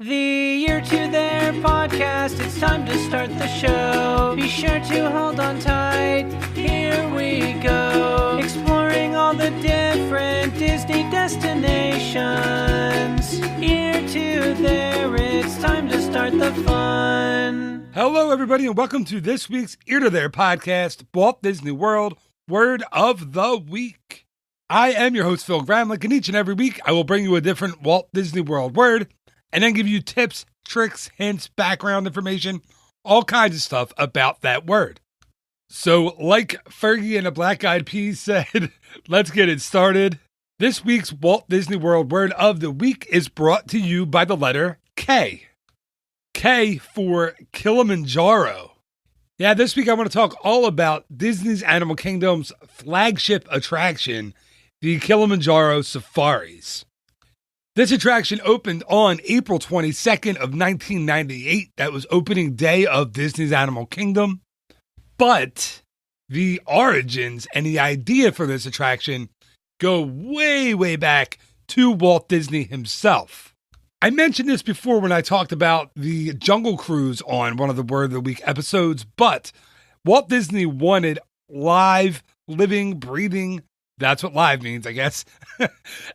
The Year to Their podcast, it's time to start the show. Be sure to hold on tight, here we go. Exploring all the different Disney destinations. Year to Their, it's time to start the fun. Hello everybody and welcome to this week's Ear to Their podcast, Walt Disney World Word of the Week. I am your host Phil Gramlich, and each and every week I will bring you a different Walt Disney World word and then give you tips, tricks, hints, background information, all kinds of stuff about that word. So like Fergie and the Black Eyed Peas said, let's get it started. This week's Walt Disney World Word of the Week is brought to you by the letter K. K for Kilimanjaro. Yeah, this week I want to talk all about Disney's Animal Kingdom's flagship attraction, the Kilimanjaro Safaris. This attraction opened on April 22nd of 1998. That was opening day of Disney's Animal Kingdom. But the origins and the idea for this attraction go way, way back to Walt Disney himself. I mentioned this before when I talked about the Jungle Cruise on one of the Word of the Week episodes, but Walt Disney wanted live, living, breathing, that's what live means, I guess,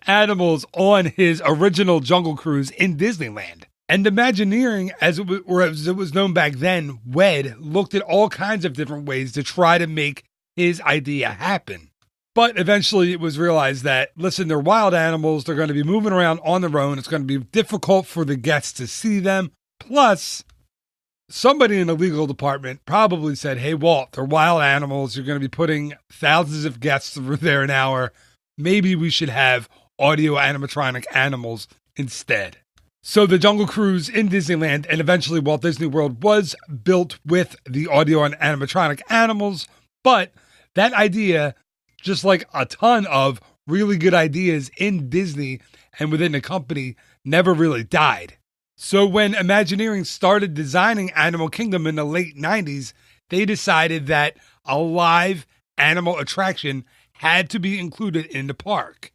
animals on his original Jungle Cruise in Disneyland. And Imagineering, as it was known back then, WED, looked at all kinds of different ways to try to make his idea happen. But eventually it was realized that, listen, they're wild animals. They're going to be moving around on their own. It's going to be difficult for the guests to see them. Plus, somebody in the legal department probably said, hey, Walt, they're wild animals. You're going to be putting thousands of guests through there an hour. Maybe we should have audio animatronic animals instead. So the Jungle Cruise in Disneyland and eventually Walt Disney World was built with the audio and animatronic animals. But that idea, just like a ton of really good ideas in Disney and within the company, never really died. So when Imagineering started designing Animal Kingdom in the late 90s, they decided that a live animal attraction had to be included in the park.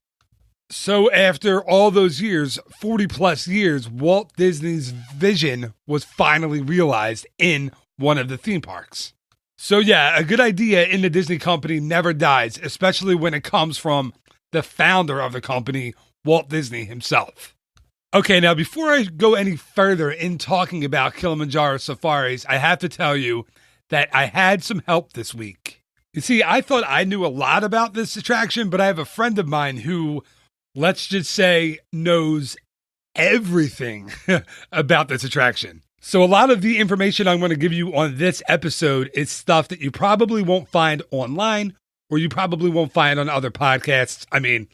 So after all those years, 40 plus years, Walt Disney's vision was finally realized in one of the theme parks. So yeah, a good idea in the Disney company never dies, especially when it comes from the founder of the company, Walt Disney himself. Okay, now before I go any further in talking about Kilimanjaro Safaris, I have to tell you that I had some help this week. You see, I thought I knew a lot about this attraction, but I have a friend of mine who, let's just say, knows everything about this attraction. So a lot of the information I'm going to give you on this episode is stuff that you probably won't find online or you probably won't find on other podcasts. I mean,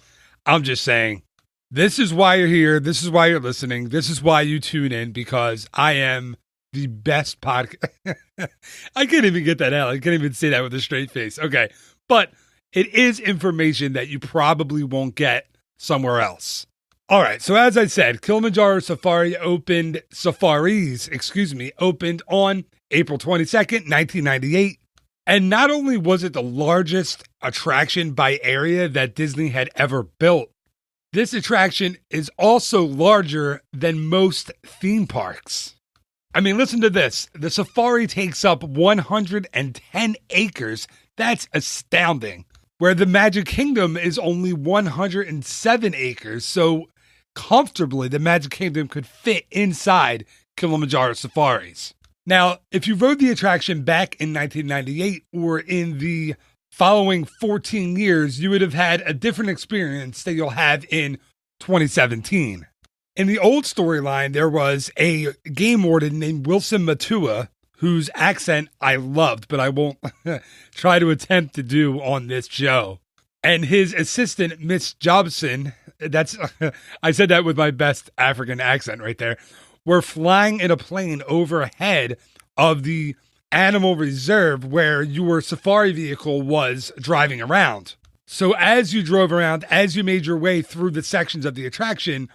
I'm just saying, this is why you're here. This is why you're listening. This is why you tune in, because I am the best podcast. I can't even get that out. I can't even say that with a straight face. Okay. But it is information that you probably won't get somewhere else. All right. So as I said, Kilimanjaro Safaris opened on April 22nd, 1998. And not only was it the largest attraction by area that Disney had ever built, this attraction is also larger than most theme parks. I mean, listen to this. The safari takes up 110 acres. That's astounding. Where the Magic Kingdom is only 107 acres. So comfortably, the Magic Kingdom could fit inside Kilimanjaro Safaris. Now, if you rode the attraction back in 1998 or in the following 14 years, you would have had a different experience that you'll have in 2017. In the old storyline, there was a game warden named Wilson Matua, whose accent I loved, but I won't try to attempt to do on this show. And his assistant, Miss Jobson, I said that with my best African accent right there, were flying in a plane overhead of the animal reserve where your safari vehicle was driving around. So as you drove around, as you made your way through the sections of the attraction,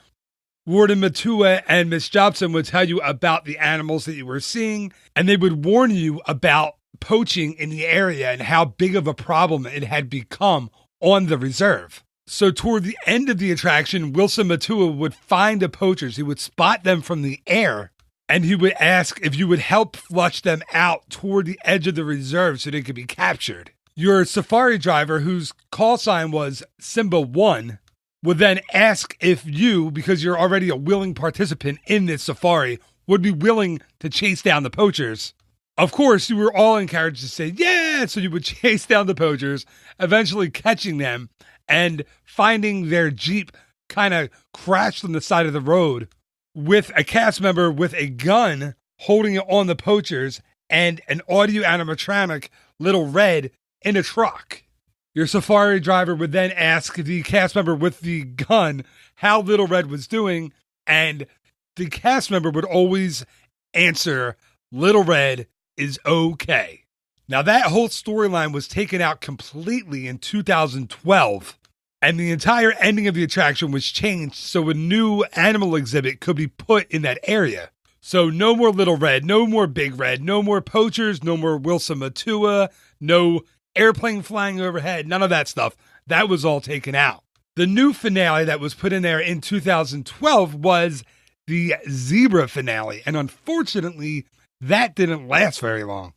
Warden Matua and Miss Jobson would tell you about the animals that you were seeing, and they would warn you about poaching in the area and how big of a problem it had become on the reserve. So toward the end of the attraction, Wilson Matua would find the poachers. He would spot them from the air, and he would ask if you would help flush them out toward the edge of the reserve so they could be captured. Your safari driver, whose call sign was Simba 1, would then ask if you, because you're already a willing participant in this safari, would be willing to chase down the poachers. Of course, you were all encouraged to say, yeah, so you would chase down the poachers, eventually catching them and finding their Jeep kind of crashed on the side of the road with a cast member with a gun holding it on the poachers and an audio animatronic, Little Red, in a truck. Your safari driver would then ask the cast member with the gun how Little Red was doing, and the cast member would always answer, Little Red is okay. Now that whole storyline was taken out completely in 2012, and the entire ending of the attraction was changed so a new animal exhibit could be put in that area. So no more Little Red, no more Big Red, no more poachers, no more Wilson Matua, no airplane flying overhead, none of that stuff. That was all taken out. The new finale that was put in there in 2012 was the zebra finale, and unfortunately, that didn't last very long.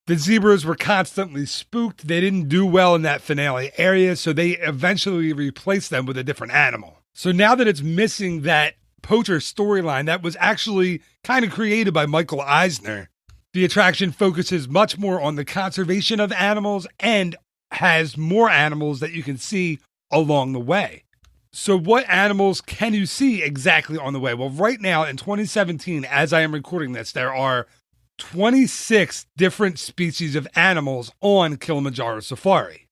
The zebras were constantly spooked. They didn't do well in that finale area, so they eventually replaced them with a different animal. So now that it's missing that poacher storyline that was actually kind of created by Michael Eisner, the attraction focuses much more on the conservation of animals and has more animals that you can see along the way. So what animals can you see exactly on the way? Well, right now in 2017, as I am recording this, there are 26 different species of animals on Kilimanjaro Safari.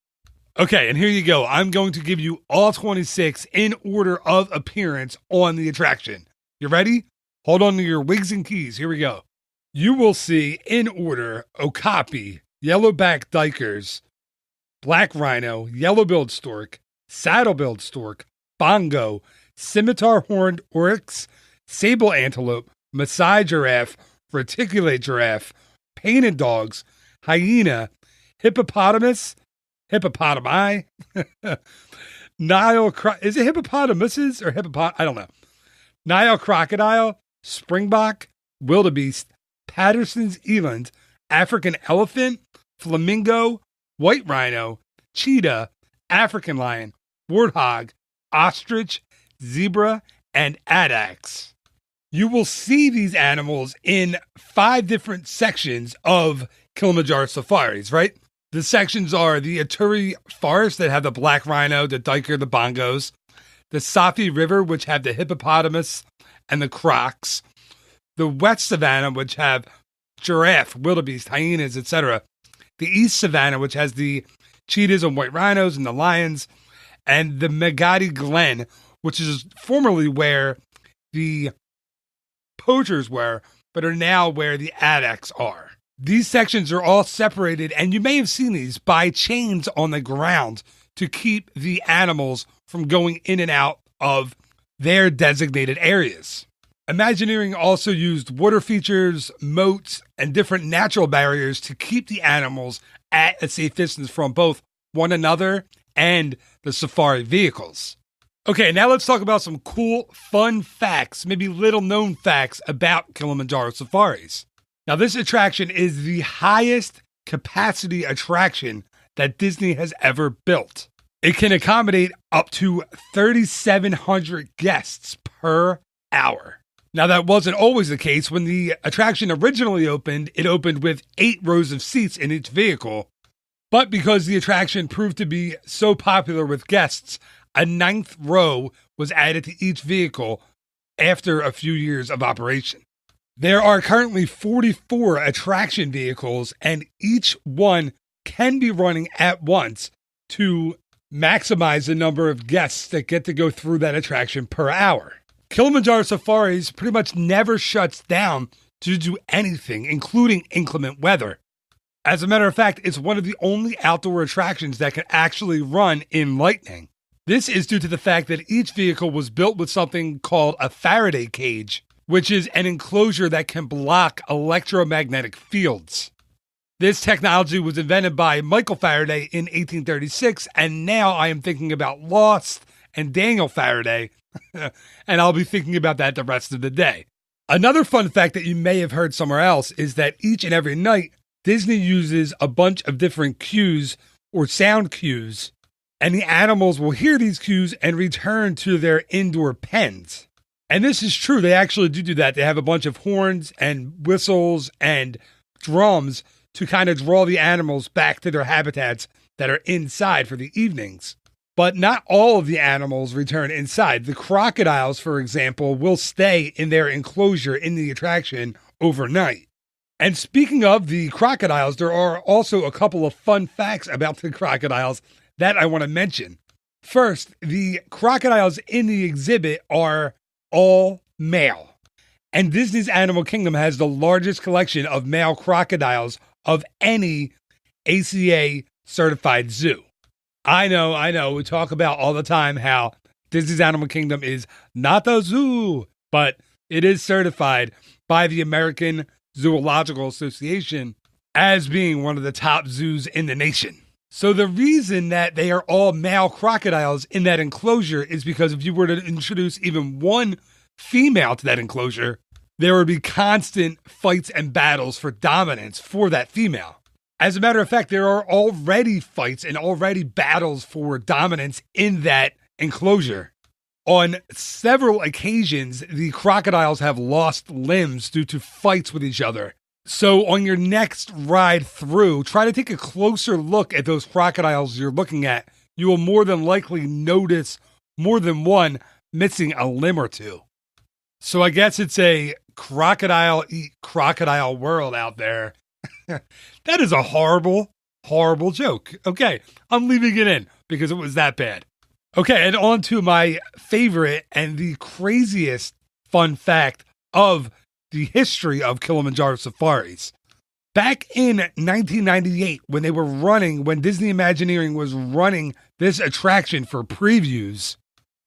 Okay, and here you go. I'm going to give you all 26 in order of appearance on the attraction. You ready? Hold on to your wigs and keys. Here we go. You will see in order okapi, yellowback dikers, black rhino, yellow-billed stork, saddle-billed stork, bongo, scimitar horned oryx, sable antelope, Maasai giraffe, reticulate giraffe, painted dogs, hyena, hippopotamus, hippopotami, is it hippopotamuses or I don't know. Nile crocodile, springbok, wildebeest, Patterson's eland, African elephant, flamingo, white rhino, cheetah, African lion, warthog, ostrich, zebra, and addax. You will see these animals in 5 different sections of Kilimanjaro safaris, right? The sections are the Ituri Forest that have the black rhino, the diker, the bongos, the Safi River, which have the hippopotamus and the crocs, the Wet Savannah, which have giraffe, wildebeest, hyenas, etc., the East Savannah, which has the cheetahs and white rhinos and the lions, and the Megadi Glen, which is formerly where the poachers were, but are now where the addax are. These sections are all separated, and you may have seen these, by chains on the ground to keep the animals from going in and out of their designated areas. Imagineering also used water features, moats, and different natural barriers to keep the animals at a safe distance from both one another and the safari vehicles. Okay, now let's talk about some cool, fun facts, maybe little-known facts about Kilimanjaro safaris. Now, this attraction is the highest capacity attraction that Disney has ever built. It can accommodate up to 3,700 guests per hour. Now, that wasn't always the case. When the attraction originally opened, it opened with 8 rows of seats in each vehicle. But because the attraction proved to be so popular with guests, a 9th row was added to each vehicle after a few years of operation. There are currently 44 attraction vehicles, and each one can be running at once to maximize the number of guests that get to go through that attraction per hour. Kilimanjaro Safaris pretty much never shuts down to do anything, including inclement weather. As a matter of fact, it's one of the only outdoor attractions that can actually run in lightning. This is due to the fact that each vehicle was built with something called a Faraday cage, which is an enclosure that can block electromagnetic fields. This technology was invented by Michael Faraday in 1836, and now I am thinking about Lost and Daniel Faraday, and I'll be thinking about that the rest of the day. Another fun fact that you may have heard somewhere else is that each and every night, Disney uses a bunch of different cues or sound cues, and the animals will hear these cues and return to their indoor pens. And this is true. They actually do that. They have a bunch of horns and whistles and drums to kind of draw the animals back to their habitats that are inside for the evenings. But not all of the animals return inside. The crocodiles, for example, will stay in their enclosure in the attraction overnight. And speaking of the crocodiles, there are also a couple of fun facts about the crocodiles that I want to mention. First, the crocodiles in the exhibit are all male. And Disney's Animal Kingdom has the largest collection of male crocodiles of any ACA certified zoo. I know. We talk about all the time how Disney's Animal Kingdom is not a zoo, but it is certified by the American Zoological Association as being one of the top zoos in the nation. So the reason that they are all male crocodiles in that enclosure is because if you were to introduce even one female to that enclosure, there would be constant fights and battles for dominance for that female. As a matter of fact, there are already fights and already battles for dominance in that enclosure. On several occasions, the crocodiles have lost limbs due to fights with each other. So on your next ride through, try to take a closer look at those crocodiles you're looking at. You will more than likely notice more than one missing a limb or two. So I guess it's a crocodile eat crocodile world out there. That is a horrible, horrible joke. Okay, I'm leaving it in because it was that bad. Okay, and on to my favorite and the craziest fun fact of the history of Kilimanjaro safaris. Back in 1998, when Disney Imagineering was running this attraction for previews,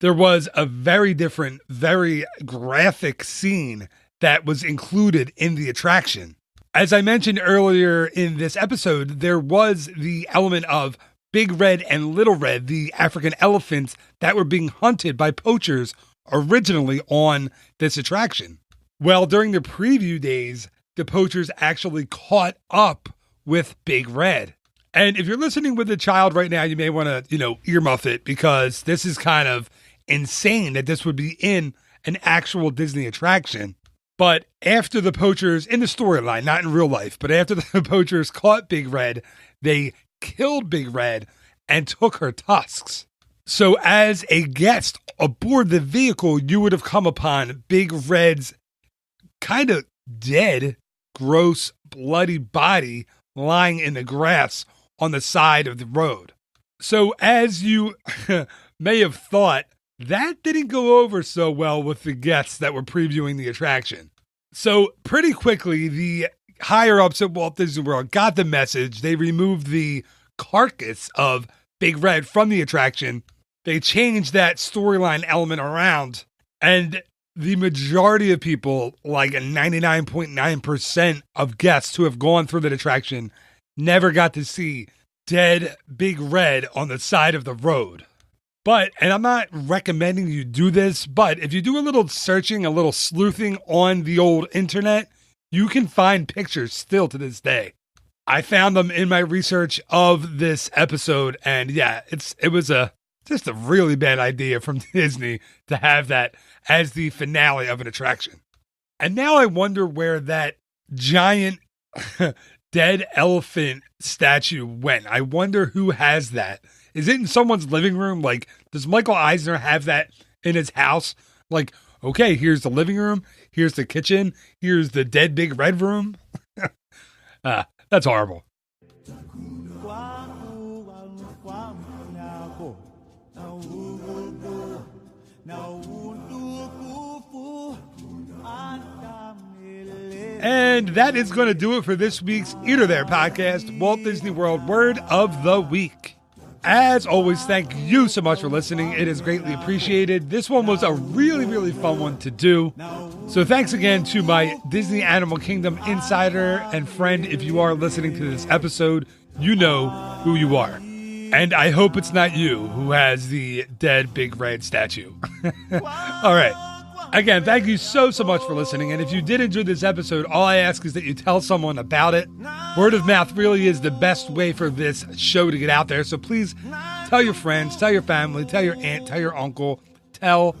there was a very different, very graphic scene that was included in the attraction. As I mentioned earlier in this episode, there was the element of Big Red and Little Red, the African elephants that were being hunted by poachers originally on this attraction. Well, during the preview days, the poachers actually caught up with Big Red. And if you're listening with a child right now, you may want to, earmuff it because this is kind of insane that this would be in an actual Disney attraction. But after the poachers, in the storyline, not in real life, but after the poachers caught Big Red, they killed Big Red and took her tusks. So as a guest aboard the vehicle, you would have come upon Big Red's kind of dead, gross, bloody body lying in the grass on the side of the road. So as you may have thought, that didn't go over so well with the guests that were previewing the attraction. So pretty quickly, the higher-ups at Walt Disney World got the message. They removed the carcass of Big Red from the attraction. They changed that storyline element around. And the majority of people, like 99.9% of guests who have gone through that attraction, never got to see dead Big Red on the side of the road. But, and I'm not recommending you do this, but if you do a little searching, a little sleuthing on the old internet, you can find pictures still to this day. I found them in my research of this episode, and yeah, it was just a really bad idea from Disney to have that as the finale of an attraction. And now I wonder where that giant dead elephant statue went. I wonder who has that. Is it in someone's living room? Like, does Michael Eisner have that in his house? Like, okay, here's the living room, here's the kitchen, here's the dead Big Red room. That's horrible. And that is going to do it for this week's Eat or There podcast, Walt Disney World Word of the Week. As always, thank you so much for listening. It is greatly appreciated. This one was a really, really fun one to do. So thanks again to my Disney Animal Kingdom insider and friend. If you are listening to this episode, you know who you are. And I hope it's not you who has the dead big red statue. All right. Again, thank you so much for listening. And if you did enjoy this episode, all I ask is that you tell someone about it. Word of mouth really is the best way for this show to get out there. So please tell your friends, tell your family, tell your aunt, tell your uncle, tell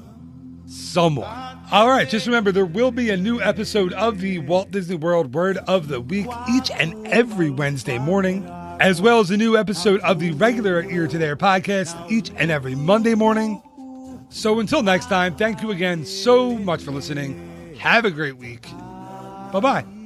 someone. All right, just remember there will be a new episode of the Walt Disney World Word of the Week each and every Wednesday morning, as well as a new episode of the regular Ear to There podcast each and every Monday morning. So until next time, thank you again so much for listening. Have a great week. Bye-bye.